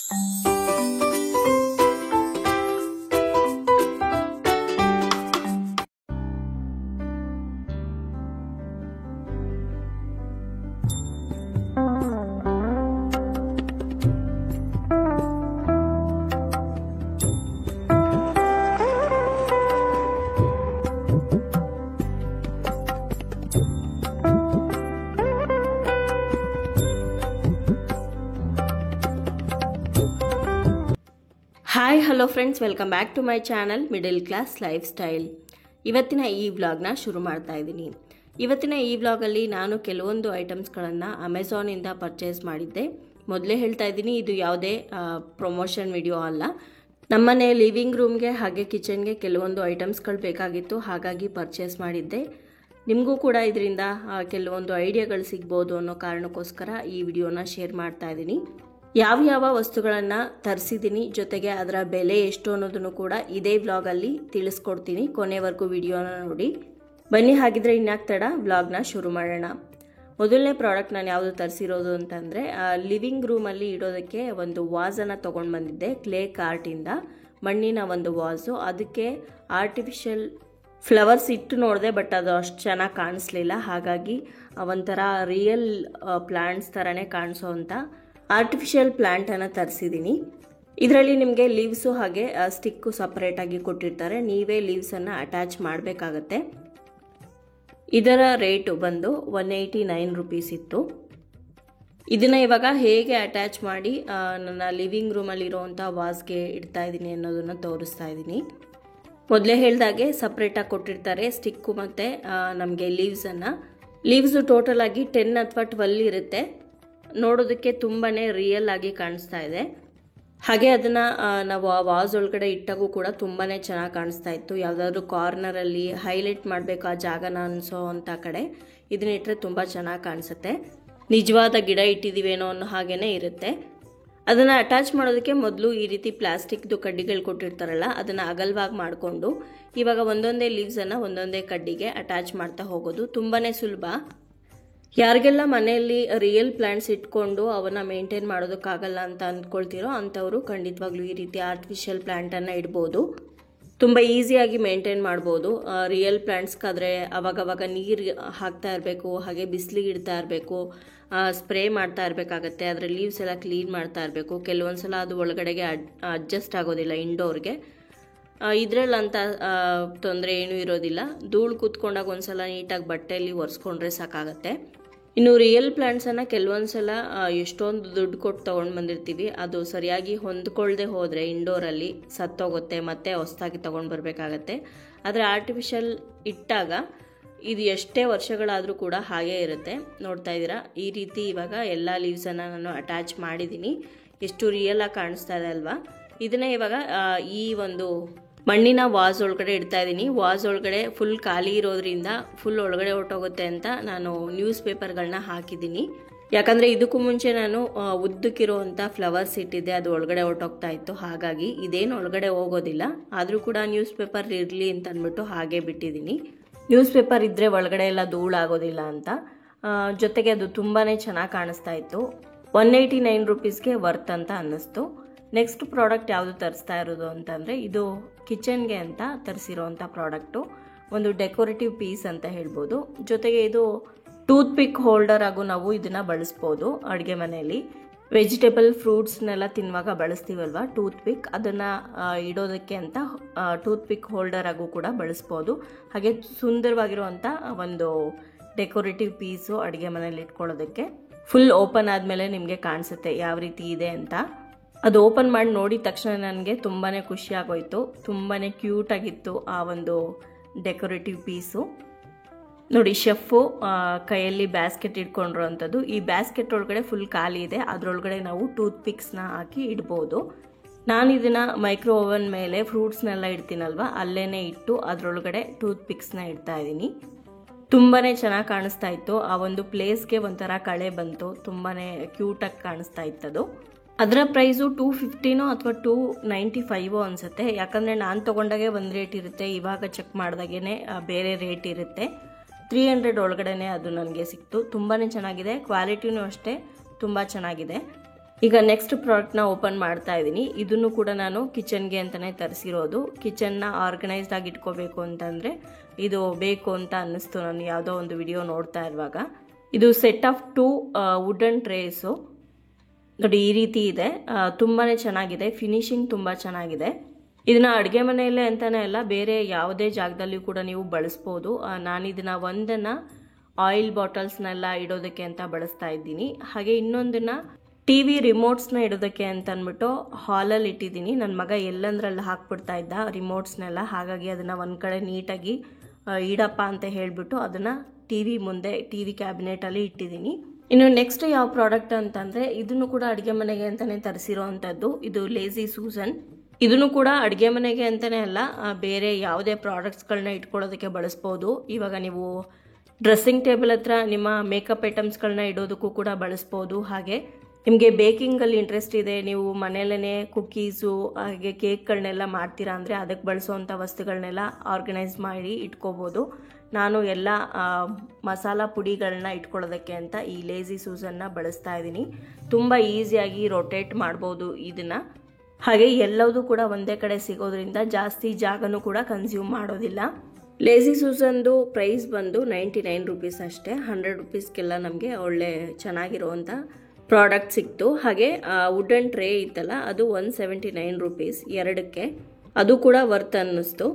Hi hello friends, welcome back to my channel middle class lifestyle. ಇವತ್ತಿನ ಈ ವ್ಲಾಗ್ನ ಶುರು ಮಾಡ್ತಾ ಇದ್ದೀನಿ. ಇವತ್ತಿನ ಈ ವ್ಲಾಗಲ್ಲಿ ನಾನು ಕೆಲವೊಂದು ಐಟಮ್ಸ್ಗಳನ್ನು ಅಮೆಝಾನಿಂದ ಪರ್ಚೇಸ್ ಮಾಡಿದ್ದೆ. ಮೊದಲೇ ಹೇಳ್ತಾ ಇದ್ದೀನಿ, ಇದು ಯಾವುದೇ ಪ್ರಮೋಷನ್ ವಿಡಿಯೋ ಅಲ್ಲ. ನಮ್ಮನೆ ಲಿವಿಂಗ್ ರೂಮ್ಗೆ ಹಾಗೆ ಕಿಚನ್ಗೆ ಕೆಲವೊಂದು ಐಟಮ್ಸ್ಗಳು ಬೇಕಾಗಿತ್ತು, ಹಾಗಾಗಿ ಪರ್ಚೇಸ್ ಮಾಡಿದ್ದೆ. ನಿಮಗೂ ಕೂಡ ಇದರಿಂದ ಕೆಲವೊಂದು ಐಡಿಯಾಗಳು ಸಿಗ್ಬೋದು ಅನ್ನೋ ಕಾರಣಕ್ಕೋಸ್ಕರ ಈ ವಿಡಿಯೋನ ಶೇರ್ ಮಾಡ್ತಾ ಇದ್ದೀನಿ. ಯಾವ ವಸ್ತುಗಳನ್ನು ತರಿಸಿದ್ದೀನಿ, ಜೊತೆಗೆ ಅದರ ಬೆಲೆ ಎಷ್ಟು ಅನ್ನೋದನ್ನು ಕೂಡ ಇದೇ ವ್ಲಾಗಲ್ಲಿ ತಿಳಿಸ್ಕೊಡ್ತೀನಿ. ಕೊನೆವರೆಗೂ ವಿಡಿಯೋನ ನೋಡಿ. ಬನ್ನಿ, ಹಾಗಿದ್ರೆ ಇನ್ಯಾಕೆ ತಡ, ವ್ಲಾಗ್ನ ಶುರು ಮಾಡೋಣ. ಮೊದಲನೇ ಪ್ರಾಡಕ್ಟ್ ನಾನು ಯಾವುದು ತರಿಸಿರೋದು ಅಂತಂದರೆ, ಲಿವಿಂಗ್ ರೂಮಲ್ಲಿ ಇಡೋದಕ್ಕೆ ಒಂದು ವಾಸನ್ನು ತೊಗೊಂಡು ಬಂದಿದ್ದೆ. ಕ್ಲೇ ಕಾರ್ಟಿಂದ ಮಣ್ಣಿನ ಒಂದು ವಾಸು. ಅದಕ್ಕೆ ಆರ್ಟಿಫಿಷಿಯಲ್ ಫ್ಲವರ್ಸ್ ಇಟ್ಟು ನೋಡಿದೆ, ಬಟ್ ಅದು ಅಷ್ಟು ಚೆನ್ನಾಗಿ ಕಾಣಿಸ್ಲಿಲ್ಲ. ಹಾಗಾಗಿ ಒಂಥರ ರಿಯಲ್ ಪ್ಲಾಂಟ್ಸ್ ಥರನೇ ಕಾಣಿಸೋ ಅಂತ ಆರ್ಟಿಫಿಷಿಯಲ್ ಪ್ಲಾಂಟನ್ನು ತರಿಸಿದ್ದೀನಿ. ಇದರಲ್ಲಿ ನಿಮಗೆ ಲೀವ್ಸು ಹಾಗೆ ಸ್ಟಿಕ್ಕು ಸಪ್ರೇಟಾಗಿ ಕೊಟ್ಟಿರ್ತಾರೆ. ನೀವೇ ಲೀವ್ಸನ್ನು ಅಟ್ಯಾಚ್ ಮಾಡಬೇಕಾಗತ್ತೆ. ಇದರ ರೇಟು ಬಂದು 189 ರುಪೀಸ್ ಇತ್ತು. ಇದನ್ನು ಇವಾಗ ಹೇಗೆ ಅಟ್ಯಾಚ್ ಮಾಡಿ ನನ್ನ ಲಿವಿಂಗ್ ರೂಮಲ್ಲಿರುವಂಥ ವಾಸ್ಗೆ ಇಡ್ತಾ ಇದ್ದೀನಿ ಅನ್ನೋದನ್ನು ತೋರಿಸ್ತಾ ಇದ್ದೀನಿ. ಮೊದಲೇ ಹೇಳ್ದಾಗೆ ಸಪ್ರೇಟಾಗಿ ಕೊಟ್ಟಿರ್ತಾರೆ ಸ್ಟಿಕ್ಕು ಮತ್ತು ನಮಗೆ ಲೀವ್ಸು ಟೋಟಲ್ ಆಗಿ 10 ಅಥವಾ 12 ಇರುತ್ತೆ. ನೋಡೋದಕ್ಕೆ ತುಂಬಾ ರಿಯಲ್ ಆಗಿ ಕಾಣಿಸ್ತಾ ಇದೆ. ಹಾಗೆ ಅದನ್ನು ನಾವು ಆ ವಾಸ್ ಒಳಗಡೆ ಇಟ್ಟಾಗೂ ಕೂಡ ತುಂಬಾ ಚೆನ್ನಾಗಿ ಕಾಣಿಸ್ತಾ ಇತ್ತು. ಯಾವುದಾದ್ರೂ ಕಾರ್ನರಲ್ಲಿ ಹೈಲೈಟ್ ಮಾಡಬೇಕು ಆ ಜಾಗನ ಅನಿಸೋ ಅಂಥ ಕಡೆ ಇದನ್ನ ಇಟ್ಟರೆ ತುಂಬ ಚೆನ್ನಾಗಿ ಕಾಣಿಸುತ್ತೆ. ನಿಜವಾದ ಗಿಡ ಇಟ್ಟಿದ್ದೀವೇನೋ ಅನ್ನೋ ಹಾಗೇ ಇರುತ್ತೆ. ಅದನ್ನು ಅಟ್ಯಾಚ್ ಮಾಡೋದಕ್ಕೆ ಮೊದಲು ಈ ರೀತಿ ಪ್ಲಾಸ್ಟಿಕ್ದು ಕಡ್ಡಿಗಳು ಕೊಟ್ಟಿರ್ತಾರಲ್ಲ, ಅದನ್ನು ಅಗಲವಾಗಿ ಮಾಡಿಕೊಂಡು ಇವಾಗ ಒಂದೊಂದೇ ಲೀವ್ಸನ್ನು ಒಂದೊಂದೇ ಕಡ್ಡಿಗೆ ಅಟ್ಯಾಚ್ ಮಾಡ್ತಾ ಹೋಗೋದು ತುಂಬಾ ಸುಲಭ. ಯಾರಿಗೆಲ್ಲ ಮನೆಯಲ್ಲಿ ರಿಯಲ್ ಪ್ಲಾಂಟ್ಸ್ ಇಟ್ಕೊಂಡು ಅವನ್ನ ಮೇಂಟೈನ್ ಮಾಡೋದಕ್ಕಾಗಲ್ಲ ಅಂತ ಅಂದ್ಕೊಳ್ತಿರೋ ಅಂಥವರು ಖಂಡಿತವಾಗ್ಲೂ ಈ ರೀತಿ ಆರ್ಟಿಫಿಷಿಯಲ್ ಪ್ಲಾಂಟನ್ನು ಇಡ್ಬೋದು. ತುಂಬ ಈಸಿಯಾಗಿ ಮೇಂಟೈನ್ ಮಾಡ್ಬೋದು. ರಿಯಲ್ ಪ್ಲಾಂಟ್ಸ್ಗಾದರೆ ಅವಾಗವಾಗ ನೀರು ಹಾಕ್ತಾ ಇರಬೇಕು, ಹಾಗೆ ಬಿಸಿಲಿಗೆ ಇಡ್ತಾ ಇರಬೇಕು, ಸ್ಪ್ರೇ ಮಾಡ್ತಾ ಇರಬೇಕಾಗತ್ತೆ. ಅದರ ಲೀವ್ಸ್ ಎಲ್ಲ ಕ್ಲೀನ್ ಮಾಡ್ತಾ ಇರಬೇಕು. ಕೆಲವೊಂದು ಸಲ ಅದು ಒಳಗಡೆಗೆ ಅಡ್ಜಸ್ಟ್ ಆಗೋದಿಲ್ಲ ಇಂಡೋರ್ಗೆ. ಇದರಲ್ಲಂತ ತೊಂದರೆ ಏನೂ ಇರೋದಿಲ್ಲ. ಧೂಳು ಕೂತ್ಕೊಂಡಾಗ ಒಂದ್ಸಲ ನೀಟಾಗಿ ಬಟ್ಟೆಯಲ್ಲಿ ಒರೆಸ್ಕೊಂಡ್ರೆ ಸಾಕಾಗತ್ತೆ. ಇನ್ನು ರಿಯಲ್ ಪ್ಲಾಂಟ್ಸನ್ನು ಕೆಲವೊಂದು ಸಲ ಎಷ್ಟೊಂದು ದುಡ್ಡು ಕೊಟ್ಟು ತೊಗೊಂಡು ಬಂದಿರ್ತೀವಿ, ಅದು ಸರಿಯಾಗಿ ಹೊಂದ್ಕೊಳ್ದೆ ಹೋದರೆ ಇಂಡೋರಲ್ಲಿ ಸತ್ತೋಗುತ್ತೆ, ಮತ್ತೆ ಹೊಸದಾಗಿ ತೊಗೊಂಡು ಬರಬೇಕಾಗತ್ತೆ. ಆದರೆ ಆರ್ಟಿಫಿಷಿಯಲ್ ಇಟ್ಟಾಗ ಇದು ಎಷ್ಟೇ ವರ್ಷಗಳಾದರೂ ಕೂಡ ಹಾಗೇ ಇರುತ್ತೆ. ನೋಡ್ತಾ ಇದ್ದೀರಾ, ಈ ರೀತಿ ಇವಾಗ ಎಲ್ಲ ಲೀವ್ಸನ್ನು ನಾನು ಅಟ್ಯಾಚ್ ಮಾಡಿದ್ದೀನಿ. ಎಷ್ಟು ರಿಯಲ್ ಆಗಿ ಕಾಣಿಸ್ತಾ ಇದೆ ಅಲ್ವಾ. ಇದನ್ನೇ ಇವಾಗ ಈ ಒಂದು ಮಣ್ಣಿನ ವಾಸ್ ಒಳಗಡೆ ಇಡ್ತಾ ಇದ್ದೀನಿ. ವಾಸ್ ಒಳಗಡೆ ಫುಲ್ ಖಾಲಿ ಇರೋದ್ರಿಂದ ಫುಲ್ ಒಳಗಡೆ ಹೊರಟೋಗುತ್ತೆ ಅಂತ ನಾನು ನ್ಯೂಸ್ ಪೇಪರ್ಗಳನ್ನ ಹಾಕಿದ್ದೀನಿ. ಯಾಕಂದರೆ ಇದಕ್ಕೂ ಮುಂಚೆ ನಾನು ಉದ್ದಕ್ಕಿರೋವಂಥ ಫ್ಲವರ್ಸ್ ಇಟ್ಟಿದ್ದೆ, ಅದು ಒಳಗಡೆ ಹೊರಟೋಗ್ತಾ ಇತ್ತು. ಹಾಗಾಗಿ ಇದೇನು ಒಳಗಡೆ ಹೋಗೋದಿಲ್ಲ, ಆದರೂ ಕೂಡ ನ್ಯೂಸ್ ಪೇಪರ್ ಇರಲಿ ಅಂತ ಅಂದ್ಬಿಟ್ಟು ಹಾಗೆ ಬಿಟ್ಟಿದ್ದೀನಿ. ನ್ಯೂಸ್ ಪೇಪರ್ ಇದ್ದರೆ ಒಳಗಡೆ ಎಲ್ಲ ಧೂಳಾಗೋದಿಲ್ಲ ಅಂತ. ಜೊತೆಗೆ ಅದು ತುಂಬಾ ಚೆನ್ನಾಗಿ ಕಾಣಿಸ್ತಾ ಇತ್ತು. 189 ರುಪೀಸ್ಗೆ ವರ್ತ್ ಅಂತ ಅನ್ನಿಸ್ತು. ನೆಕ್ಸ್ಟ್ ಪ್ರಾಡಕ್ಟ್ ಯಾವುದು ತರಿಸ್ತಾ ಇರೋದು ಅಂತಂದರೆ, ಇದು ಕಿಚನ್ಗೆ ಅಂತ ತರಿಸಿರೋವಂಥ ಪ್ರಾಡಕ್ಟು. ಒಂದು ಡೆಕೋರೇಟಿವ್ ಪೀಸ್ ಅಂತ ಹೇಳ್ಬೋದು. ಜೊತೆಗೆ ಇದು ಟೂತ್ ಪಿಕ್ ಹೋಲ್ಡರ್ ಆಗು ನಾವು ಇದನ್ನು ಬಳಸ್ಬೋದು. ಅಡುಗೆ ಮನೆಯಲ್ಲಿ ವೆಜಿಟೇಬಲ್ ಫ್ರೂಟ್ಸ್ನೆಲ್ಲ ತಿನ್ನುವಾಗ ಬಳಸ್ತೀವಲ್ವ ಟೂತ್ ಪಿಕ್, ಅದನ್ನು ಇಡೋದಕ್ಕೆ ಅಂತ ಟೂತ್ ಪಿಕ್ ಹೋಲ್ಡರ್ ಆಗು ಕೂಡ ಬಳಸ್ಬೋದು. ಹಾಗೆ ಸುಂದರವಾಗಿರುವಂಥ ಒಂದು ಡೆಕೋರೇಟಿವ್ ಪೀಸು ಅಡುಗೆ ಮನೆಯಲ್ಲಿ ಇಟ್ಕೊಳ್ಳೋದಕ್ಕೆ. ಫುಲ್ ಓಪನ್ ಆದಮೇಲೆ ನಿಮಗೆ ಕಾಣಿಸುತ್ತೆ ಯಾವ ರೀತಿ ಇದೆ ಅಂತ. ಅದು ಓಪನ್ ಮಾಡಿ ನೋಡಿದ ತಕ್ಷಣ ನನಗೆ ತುಂಬಾ ಖುಷಿ ಆಗೋಯ್ತು. ತುಂಬಾ ಕ್ಯೂಟಾಗಿತ್ತು ಆ ಒಂದು ಡೆಕೋರೇಟಿವ್ ಪೀಸು. ನೋಡಿ, ಶೆಫು ಕೈಯಲ್ಲಿ ಬ್ಯಾಸ್ಕೆಟ್ ಇಟ್ಕೊಂಡಿರೋ ಅಂಥದ್ದು. ಈ ಬ್ಯಾಸ್ಕೆಟ್ ಒಳಗಡೆ ಫುಲ್ ಖಾಲಿ ಇದೆ, ಅದರೊಳಗಡೆ ನಾವು ಟೂತ್ ಪಿಕ್ಸ್ನ ಹಾಕಿ ಇಡ್ಬೋದು. ನಾನು ಇದನ್ನು ಮೈಕ್ರೋ ಓವನ್ ಮೇಲೆ ಫ್ರೂಟ್ಸ್ನೆಲ್ಲ ಇಡ್ತೀನಲ್ವ, ಅಲ್ಲೇ ಇಟ್ಟು ಅದರೊಳಗಡೆ ಟೂತ್ ಪಿಕ್ಸ್ನ ಇಡ್ತಾ ಇದ್ದೀನಿ. ತುಂಬಾ ಚೆನ್ನಾಗಿ ಕಾಣಿಸ್ತಾ ಇತ್ತು. ಆ ಒಂದು ಪ್ಲೇಸ್ಗೆ ಒಂಥರ ಕಳೆ ಬಂತು. ತುಂಬಾ ಕ್ಯೂಟಾಗಿ ಕಾಣಿಸ್ತಾ ಇತ್ತದು. ಅದರ ಪ್ರೈಸು 250 ಅಥವಾ 295 ಅನಿಸುತ್ತೆ. ಯಾಕಂದರೆ ನಾನು ತೊಗೊಂಡಾಗೆ ಒಂದು ರೇಟ್ ಇರುತ್ತೆ, ಇವಾಗ ಚೆಕ್ ಮಾಡಿದಾಗೇ ಬೇರೆ ರೇಟ್ ಇರುತ್ತೆ. 300 ಒಳಗಡೆ ಅದು ನನಗೆ ಸಿಕ್ತು. ತುಂಬಾ ಚೆನ್ನಾಗಿದೆ. ಕ್ವಾಲಿಟಿನೂ ಅಷ್ಟೇ ತುಂಬ ಚೆನ್ನಾಗಿದೆ. ಈಗ ನೆಕ್ಸ್ಟ್ ಪ್ರಾಡಕ್ಟ್ನ ಓಪನ್ ಮಾಡ್ತಾ ಇದ್ದೀನಿ. ಇದನ್ನು ಕೂಡ ನಾನು ಕಿಚನ್ಗೆ ಅಂತಲೇ ತರಿಸಿರೋದು. ಕಿಚನ್ನ ಆರ್ಗನೈಸ್ಡ್ ಆಗಿ ಇಟ್ಕೋಬೇಕು ಅಂತಂದರೆ ಇದು ಬೇಕು ಅಂತ ಅನ್ನಿಸ್ತು ನಾನು ಯಾವುದೋ ಒಂದು ವಿಡಿಯೋ ನೋಡ್ತಾ ಇರುವಾಗ. ಇದು ಸೆಟ್ ಆಫ್ 2 ವುಡನ್ ಟ್ರೇಸು ನೋಡಿ, ಈ ರೀತಿ ಇದೆ. ತುಂಬಾ ಚೆನ್ನಾಗಿದೆ, ಫಿನಿಶಿಂಗ್ ತುಂಬ ಚೆನ್ನಾಗಿದೆ. ಇದನ್ನ ಅಡುಗೆ ಮನೆಯಲ್ಲೇ ಅಂತಲೇ ಅಲ್ಲ, ಬೇರೆ ಯಾವುದೇ ಜಾಗದಲ್ಲಿಯೂ ಕೂಡ ನೀವು ಬಳಸ್ಬೋದು. ನಾನು ಇದನ್ನು ಒಂದನ್ನು ಆಯಿಲ್ ಬಾಟಲ್ಸ್ನೆಲ್ಲ ಇಡೋದಕ್ಕೆ ಅಂತ ಬಳಸ್ತಾ ಇದ್ದೀನಿ. ಹಾಗೆ ಇನ್ನೊಂದನ್ನು TV ರಿಮೋಟ್ಸ್ನ ಇಡೋದಕ್ಕೆ ಅಂತ ಅಂದ್ಬಿಟ್ಟು ಹಾಲಲ್ಲಿ ಇಟ್ಟಿದ್ದೀನಿ. ನನ್ನ ಮಗ ಎಲ್ಲಂದ್ರಲ್ಲಿ ಹಾಕ್ಬಿಡ್ತಾ ಇದ್ದ ರಿಮೋಟ್ಸ್ನೆಲ್ಲ. ಹಾಗಾಗಿ ಅದನ್ನು ಒಂದು ಕಡೆ ನೀಟಾಗಿ ಇಡಪ್ಪ ಅಂತ ಹೇಳಿಬಿಟ್ಟು ಅದನ್ನು TV ಮುಂದೆ TV ಕ್ಯಾಬಿನೆಟಲ್ಲಿ ಇಟ್ಟಿದ್ದೀನಿ. ಇನ್ನು ನೆಕ್ಸ್ಟ್ ಯಾವ ಪ್ರಾಡಕ್ಟ್ ಅಂತಂದರೆ ಇದನ್ನು ಕೂಡ ಅಡುಗೆ ಮನೆಗೆ ಅಂತಲೇ ತರಿಸಿರೋ ಅಂಥದ್ದು. ಇದು ಲೇಜಿ ಸೂಸನ್. ಇದನ್ನು ಕೂಡ ಅಡುಗೆ ಮನೆಗೆ ಅಂತಲೇ ಅಲ್ಲ, ಬೇರೆ ಯಾವುದೇ ಪ್ರಾಡಕ್ಟ್ಸ್ಗಳನ್ನ ಇಟ್ಕೊಳ್ಳೋದಕ್ಕೆ ಬಳಸ್ಬೋದು. ಇವಾಗ ನೀವು ಡ್ರೆಸ್ಸಿಂಗ್ ಟೇಬಲ್ ಹತ್ರ ನಿಮ್ಮ ಮೇಕಪ್ ಐಟಮ್ಸ್ಗಳನ್ನ ಇಡೋದಕ್ಕೂ ಕೂಡ ಬಳಸ್ಬೋದು. ಹಾಗೆ ನಿಮಗೆ ಬೇಕಿಂಗಲ್ಲಿ ಇಂಟ್ರೆಸ್ಟ್ ಇದೆ, ನೀವು ಮನೆಯಲ್ಲೇ ಕುಕ್ಕೀಸು ಹಾಗೆ ಕೇಕ್ಗಳನ್ನೆಲ್ಲ ಮಾಡ್ತೀರಾ ಅಂದರೆ ಅದಕ್ಕೆ ಬಳಸೋವಂಥ ವಸ್ತುಗಳನ್ನೆಲ್ಲ ಆರ್ಗನೈಸ್ ಮಾಡಿ ಇಟ್ಕೋಬೋದು. ನಾನು ಎಲ್ಲ ಮಸಾಲ ಪುಡಿಗಳನ್ನ ಇಟ್ಕೊಳ್ಳೋದಕ್ಕೆ ಅಂತ ಈ ಲೇಜಿ ಸೂಸನ್ನ ಬಳಸ್ತಾ ಇದ್ದೀನಿ. ತುಂಬ ಈಸಿಯಾಗಿ ರೊಟೇಟ್ ಮಾಡ್ಬೋದು ಇದನ್ನು. ಹಾಗೆ ಎಲ್ಲವೂ ಕೂಡ ಒಂದೇ ಕಡೆ ಸಿಗೋದ್ರಿಂದ ಜಾಸ್ತಿ ಜಾಗನೂ ಕೂಡ ಕನ್ಸ್ಯೂಮ್ ಮಾಡೋದಿಲ್ಲ. ಲೇಜಿ ಸೂಸನ್ದು ಪ್ರೈಸ್ ಬಂದು 99 ರುಪೀಸ್ ಅಷ್ಟೇ. 100 ರುಪೀಸ್ಗೆಲ್ಲ ನಮಗೆ ಒಳ್ಳೆ ಚೆನ್ನಾಗಿರುವಂಥ ಪ್ರಾಡಕ್ಟ್ ಸಿಕ್ತು. ಹಾಗೆ ವುಡನ್ ಟ್ರೇ ಇತ್ತಲ್ಲ, ಅದು 179 ರುಪೀಸ್ ಎರಡಕ್ಕೆ. ಅದು ಕೂಡ ವರ್ತ್ ಅನ್ನಿಸ್ತು.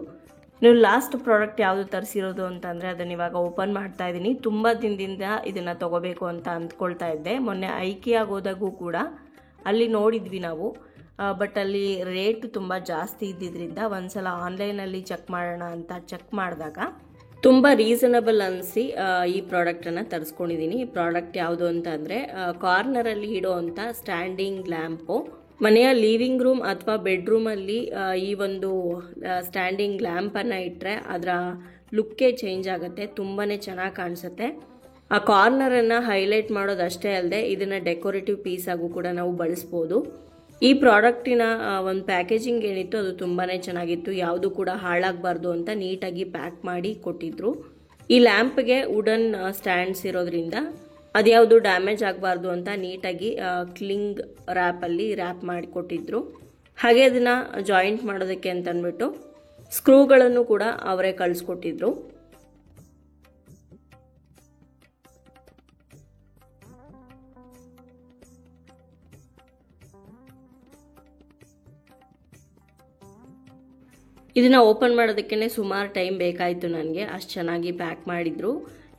ನೀವು ಲಾಸ್ಟ್ ಪ್ರಾಡಕ್ಟ್ ಯಾವುದು ತರಿಸಿರೋದು ಅಂತಂದರೆ ಅದನ್ನು ಇವಾಗ ಓಪನ್ ಮಾಡ್ತಾ ಇದ್ದೀನಿ. ತುಂಬ ದಿನದಿಂದ ಇದನ್ನು ತೊಗೋಬೇಕು ಅಂತ ಅಂದ್ಕೊಳ್ತಾ ಇದ್ದೆ. ಮೊನ್ನೆ ಐಕಿಯಾಗಿ ಹೋದಾಗೂ ಕೂಡ ಅಲ್ಲಿ ನೋಡಿದ್ವಿ ನಾವು, ಬಟ್ ಅಲ್ಲಿ ರೇಟ್ ತುಂಬ ಜಾಸ್ತಿ ಇದ್ದಿದ್ದರಿಂದ ಒಂದ್ಸಲ ಆನ್ಲೈನಲ್ಲಿ ಚೆಕ್ ಮಾಡೋಣ ಅಂತ ಚೆಕ್ ಮಾಡಿದಾಗ ತುಂಬ ರೀಸನಬಲ್ ಅನಿಸಿ ಈ ಪ್ರಾಡಕ್ಟನ್ನು ತರಿಸ್ಕೊಂಡಿದ್ದೀನಿ. ಈ ಪ್ರಾಡಕ್ಟ್ ಯಾವುದು ಅಂತ ಅಂದರೆ ಕಾರ್ನರಲ್ಲಿ ಇಡೋವಂಥ ಸ್ಟ್ಯಾಂಡಿಂಗ್ ಲ್ಯಾಂಪು. ಮನೆಯ ಲಿವಿಂಗ್ ರೂಮ್ ಅಥವಾ ಬೆಡ್ರೂಮಲ್ಲಿ ಈ ಒಂದು ಸ್ಟ್ಯಾಂಡಿಂಗ್ ಲ್ಯಾಂಪನ್ನು ಇಟ್ಟರೆ ಅದರ ಲುಕ್ಕೇ ಚೇಂಜ್ ಆಗುತ್ತೆ, ತುಂಬಾ ಚೆನ್ನಾಗಿ ಕಾಣಿಸುತ್ತೆ. ಆ ಕಾರ್ನರನ್ನು ಹೈಲೈಟ್ ಮಾಡೋದಷ್ಟೇ ಅಲ್ಲದೆ ಇದನ್ನು ಡೆಕೋರೇಟಿವ್ ಪೀಸಾಗೂ ಕೂಡ ನಾವು ಬಳಸ್ಬೋದು. ಈ ಪ್ರಾಡಕ್ಟಿನ ಒಂದು ಪ್ಯಾಕೇಜಿಂಗ್ ಏನಿತ್ತು ಅದು ತುಂಬಾ ಚೆನ್ನಾಗಿತ್ತು. ಯಾವುದು ಕೂಡ ಹಾಳಾಗಬಾರ್ದು ಅಂತ ನೀಟಾಗಿ ಪ್ಯಾಕ್ ಮಾಡಿ ಕೊಟ್ಟಿದ್ರು. ಈ ಲ್ಯಾಂಪ್ಗೆ ವುಡನ್ ಸ್ಟ್ಯಾಂಡ್ಸ್ ಇರೋದ್ರಿಂದ ಅದ್ಯಾವುದು ಡ್ಯಾಮೇಜ್ ಆಗಬಾರ್ದು ಅಂತ ನೀಟಾಗಿ ಕ್ಲಿಂಗ್ ರ್ಯಾಪಲ್ಲಿ ರ್ಯಾಪ್ ಮಾಡಿ ಕೊಟ್ಟಿದ್ರು. ಹಾಗೆ ಅದನ್ನು ಜಾಯಿಂಟ್ ಮಾಡೋದಕ್ಕೆ ಅಂತ ಅಂದ್ಬಿಟ್ಟು ಸ್ಕ್ರೂಗಳನ್ನು ಕೂಡ ಅವರೇ ಕಳಿಸ್ಕೊಟ್ಟಿದ್ರು. ಇದನ್ನು ಓಪನ್ ಮಾಡೋದಕ್ಕೇ ಸುಮಾರು ಟೈಮ್ ಬೇಕಾಯಿತು ನನಗೆ, ಅಷ್ಟು ಚೆನ್ನಾಗಿ ಪ್ಯಾಕ್ ಮಾಡಿದರು.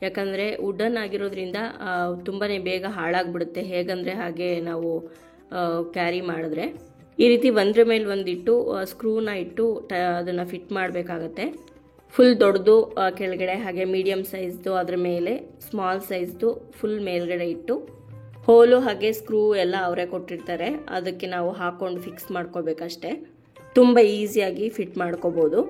ಯಾಕಂದರೆ ವುಡನ್ ಆಗಿರೋದ್ರಿಂದ ತುಂಬಾ ಬೇಗ ಹಾಳಾಗ್ಬಿಡುತ್ತೆ. ಹೇಗಂದರೆ ಹಾಗೆ ನಾವು ಕ್ಯಾರಿ ಮಾಡಿದ್ರೆ ಈ ರೀತಿ ಒಂದ್ರ ಮೇಲೆ ಒಂದಿಟ್ಟು ಸ್ಕ್ರೂನ ಇಟ್ಟು ಅದನ್ನು ಫಿಟ್ ಮಾಡಬೇಕಾಗತ್ತೆ. ಫುಲ್ ದೊಡ್ಡದು ಕೆಳಗಡೆ, ಹಾಗೆ ಮೀಡಿಯಮ್ ಸೈಜ್ದು ಅದರ ಮೇಲೆ, ಸ್ಮಾಲ್ ಸೈಜ್ದು ಫುಲ್ ಮೇಲ್ಗಡೆ ಇಟ್ಟು ಹೋಲು ಹಾಗೆ ಸ್ಕ್ರೂ ಎಲ್ಲ ಅವರೇ ಕೊಟ್ಟಿರ್ತಾರೆ. ಅದಕ್ಕೆ ನಾವು ಹಾಕ್ಕೊಂಡು ಫಿಕ್ಸ್ ಮಾಡ್ಕೋಬೇಕಷ್ಟೆ. ತುಂಬ ಈಸಿಯಾಗಿ ಫಿಟ್ ಮಾಡ್ಕೋಬೋದು.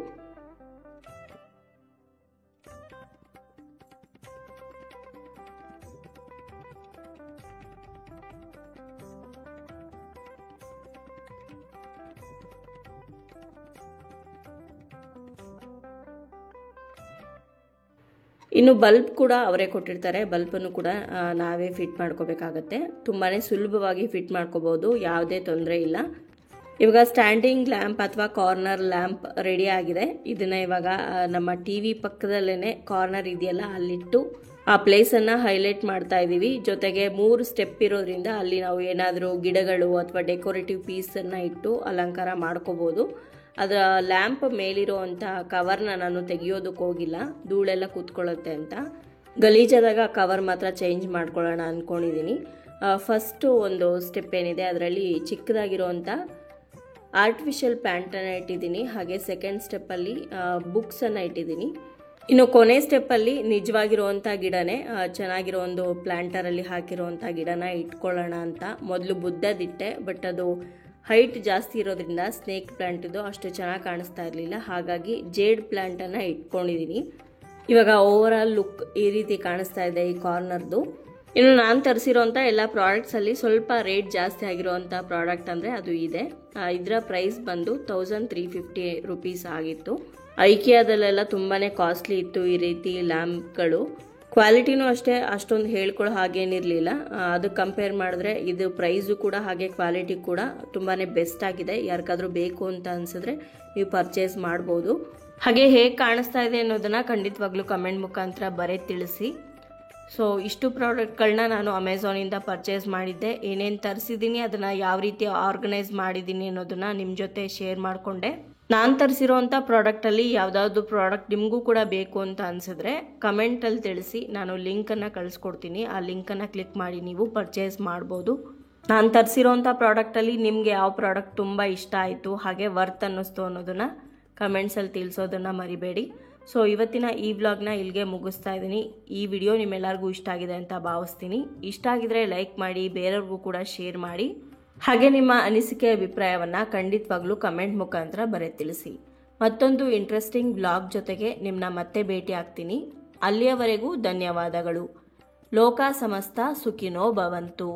ಇನ್ನು ಬಲ್ಬ್ ಕೂಡ ಅವರೇ ಕೊಟ್ಟಿರ್ತಾರೆ. ಬಲ್ಬನ್ನು ಕೂಡ ನಾವೇ ಫಿಟ್ ಮಾಡ್ಕೋಬೇಕಾಗತ್ತೆ. ತುಂಬಾ ಸುಲಭವಾಗಿ ಫಿಟ್ ಮಾಡ್ಕೋಬೋದು, ಯಾವುದೇ ತೊಂದರೆ ಇಲ್ಲ. ಇವಾಗ ಸ್ಟ್ಯಾಂಡಿಂಗ್ ಲ್ಯಾಂಪ್ ಅಥವಾ ಕಾರ್ನರ್ ಲ್ಯಾಂಪ್ ರೆಡಿ ಆಗಿದೆ. ಇದನ್ನು ಇವಾಗ ನಮ್ಮ TV ಪಕ್ಕದಲ್ಲೇ ಕಾರ್ನರ್ ಇದೆಯಲ್ಲ ಅಲ್ಲಿಟ್ಟು ಆ ಪ್ಲೇಸನ್ನು ಹೈಲೈಟ್ ಮಾಡ್ತಾ ಇದ್ದೀವಿ. ಜೊತೆಗೆ 3 ಸ್ಟೆಪ್ ಇರೋದ್ರಿಂದ ಅಲ್ಲಿ ನಾವು ಏನಾದರೂ ಗಿಡಗಳು ಅಥವಾ ಡೆಕೋರೇಟಿವ್ ಪೀಸನ್ನು ಇಟ್ಟು ಅಲಂಕಾರ ಮಾಡ್ಕೋಬೋದು. ಅದರ ಲ್ಯಾಂಪ್ ಮೇಲಿರುವಂಥ ಕವರ್ನ ನಾನು ತೆಗಿಯೋದಕ್ಕೆ ಹೋಗಿಲ್ಲ, ಧೂಳೆಲ್ಲ ಕೂತ್ಕೊಳ್ಳುತ್ತೆ ಅಂತ. ಗಲೀಜಾದಾಗ ಕವರ್ ಮಾತ್ರ ಚೇಂಜ್ ಮಾಡ್ಕೊಳ್ಳೋಣ ಅಂದ್ಕೊಂಡಿದ್ದೀನಿ. ಫಸ್ಟು ಒಂದು ಸ್ಟೆಪ್ ಏನಿದೆ ಅದರಲ್ಲಿ ಚಿಕ್ಕದಾಗಿರುವಂಥ ಆರ್ಟಿಫಿಷಿಯಲ್ ಪ್ಯಾಂಟನ್ನು ಇಟ್ಟಿದ್ದೀನಿ. ಹಾಗೆ ಸೆಕೆಂಡ್ ಸ್ಟೆಪ್ಪಲ್ಲಿ ಬುಕ್ಸನ್ನು ಇಟ್ಟಿದ್ದೀನಿ. ಇನ್ನು ಕೊನೆ ಸ್ಟೆಪ್ಪಲ್ಲಿ ನಿಜವಾಗಿರುವಂಥ ಗಿಡನೇ, ಚೆನ್ನಾಗಿರೋ ಒಂದು ಪ್ಲ್ಯಾಂಟರಲ್ಲಿ ಹಾಕಿರುವಂಥ ಗಿಡನ ಇಟ್ಕೊಳ್ಳೋಣ ಅಂತ ಮೊದಲು ಬುದ್ಧದಿಟ್ಟೆ. ಬಟ್ ಅದು ಹೈಟ್ ಜಾಸ್ತಿ ಇರೋದ್ರಿಂದ ಸ್ನೇಕ್ ಪ್ಲ್ಯಾಂಟಿದು ಅಷ್ಟು ಚೆನ್ನಾಗಿ ಕಾಣಿಸ್ತಾ ಇರಲಿಲ್ಲ. ಹಾಗಾಗಿ ಜೇಡ್ ಪ್ಲ್ಯಾಂಟನ್ನು ಇಟ್ಕೊಂಡಿದ್ದೀನಿ. ಇವಾಗ ಓವರ್ ಆಲ್ ಲುಕ್ ಈ ರೀತಿ ಕಾಣಿಸ್ತಾ ಇದೆ ಈ ಕಾರ್ನರ್ದು. ಇನ್ನು ನಾನು ತರಿಸಿರೋಂಥ ಎಲ್ಲ ಪ್ರಾಡಕ್ಟ್ಸಲ್ಲಿ ಸ್ವಲ್ಪ ರೇಟ್ ಜಾಸ್ತಿ ಆಗಿರೋವಂಥ ಪ್ರಾಡಕ್ಟ್ ಅಂದರೆ ಅದು ಇದೆ. ಇದರ ಪ್ರೈಸ್ ಬಂದು 1350 ರುಪೀಸ್ ಆಗಿತ್ತು. ಐಕಿಯಾದಲ್ಲೆಲ್ಲ ತುಂಬಾ ಕಾಸ್ಟ್ಲಿ ಇತ್ತು ಈ ರೀತಿ ಲ್ಯಾಂಪ್ಗಳು. ಕ್ವಾಲಿಟಿನೂ ಅಷ್ಟೇ ಅಷ್ಟೊಂದು ಹೇಳ್ಕೊಳ್ಳೋ ಹಾಗೇನಿರಲಿಲ್ಲ. ಅದು ಕಂಪೇರ್ ಮಾಡಿದ್ರೆ ಇದು ಪ್ರೈಸು ಕೂಡ ಹಾಗೆ ಕ್ವಾಲಿಟಿ ಕೂಡ ತುಂಬಾ ಬೆಸ್ಟ್ ಆಗಿದೆ. ಯಾರಿಗಾದ್ರೂ ಬೇಕು ಅಂತ ಅನಿಸಿದ್ರೆ ನೀವು ಪರ್ಚೇಸ್ ಮಾಡ್ಬೋದು. ಹಾಗೆ ಹೇಗೆ ಕಾಣಿಸ್ತಾ ಇದೆ ಅನ್ನೋದನ್ನು ಖಂಡಿತವಾಗ್ಲೂ ಕಮೆಂಟ್ ಮುಖಾಂತರ ಬರೆದು ತಿಳಿಸಿ. ಸೊ ಇಷ್ಟು ಪ್ರಾಡಕ್ಟ್ಗಳನ್ನ ನಾನು ಅಮೆಝಾನಿಂದ ಪರ್ಚೇಸ್ ಮಾಡಿದ್ದೆ. ಏನೇನು ತರಿಸಿದ್ದೀನಿ, ಅದನ್ನು ಯಾವ ರೀತಿ ಆರ್ಗನೈಸ್ ಮಾಡಿದ್ದೀನಿ ಅನ್ನೋದನ್ನು ನಿಮ್ಮ ಜೊತೆ ಶೇರ್ ಮಾಡಿಕೊಂಡೆ. ನಾನು ತರಿಸಿರೋವಂಥ ಪ್ರಾಡಕ್ಟಲ್ಲಿ ಯಾವುದಾದ್ರು ಪ್ರಾಡಕ್ಟ್ ನಿಮಗೂ ಕೂಡ ಬೇಕು ಅಂತ ಅನಿಸಿದ್ರೆ ಕಮೆಂಟಲ್ಲಿ ತಿಳಿಸಿ, ನಾನು ಲಿಂಕನ್ನು ಕಳಿಸ್ಕೊಡ್ತೀನಿ. ಆ ಲಿಂಕನ್ನು ಕ್ಲಿಕ್ ಮಾಡಿ ನೀವು ಪರ್ಚೇಸ್ ಮಾಡ್ಬೋದು. ನಾನು ತರಿಸಿರೋವಂಥ ಪ್ರಾಡಕ್ಟಲ್ಲಿ ನಿಮಗೆ ಯಾವ ಪ್ರಾಡಕ್ಟ್ ತುಂಬ ಇಷ್ಟ ಆಯಿತು, ಹಾಗೆ ವರ್ತ್ ಅನ್ನಿಸ್ತು ಅನ್ನೋದನ್ನು ಕಮೆಂಟ್ಸಲ್ಲಿ ತಿಳಿಸೋದನ್ನು ಮರಿಬೇಡಿ. ಸೊ ಇವತ್ತಿನ ಈ ವ್ಲಾಗ್ನ ಇಲ್ಲಿಗೆ ಮುಗಿಸ್ತಾ ಇದ್ದೀನಿ. ಈ ವಿಡಿಯೋ ನಿಮ್ಮೆಲ್ಲರಿಗೂ ಇಷ್ಟ ಆಗಿದೆ ಅಂತ ಭಾವಿಸ್ತೀನಿ. ಇಷ್ಟ ಆಗಿದ್ರೆ ಲೈಕ್ ಮಾಡಿ, ಬೇರೆಯವ್ರಿಗೂ ಕೂಡ ಶೇರ್ ಮಾಡಿ. ಹಾಗೆ ನಿಮ್ಮ ಅನಿಸಿಕೆ ಅಭಿಪ್ರಾಯವನ್ನು ಖಂಡಿತವಾಗ್ಲೂ ಕಮೆಂಟ್ ಮುಖಾಂತರ ಬರೆದು ತಿಳಿಸಿ. ಮತ್ತೊಂದು ಇಂಟ್ರೆಸ್ಟಿಂಗ್ ವ್ಲಾಗ್ ಜೊತೆಗೆ ನಿಮ್ಮನ್ನ ಮತ್ತೆ ಭೇಟಿ ಆಗ್ತೀನಿ. ಅಲ್ಲಿಯವರೆಗೂ ಧನ್ಯವಾದಗಳು. ಲೋಕ ಸಮಸ್ತ ಸುಖಿನೋ ಭವಂತು.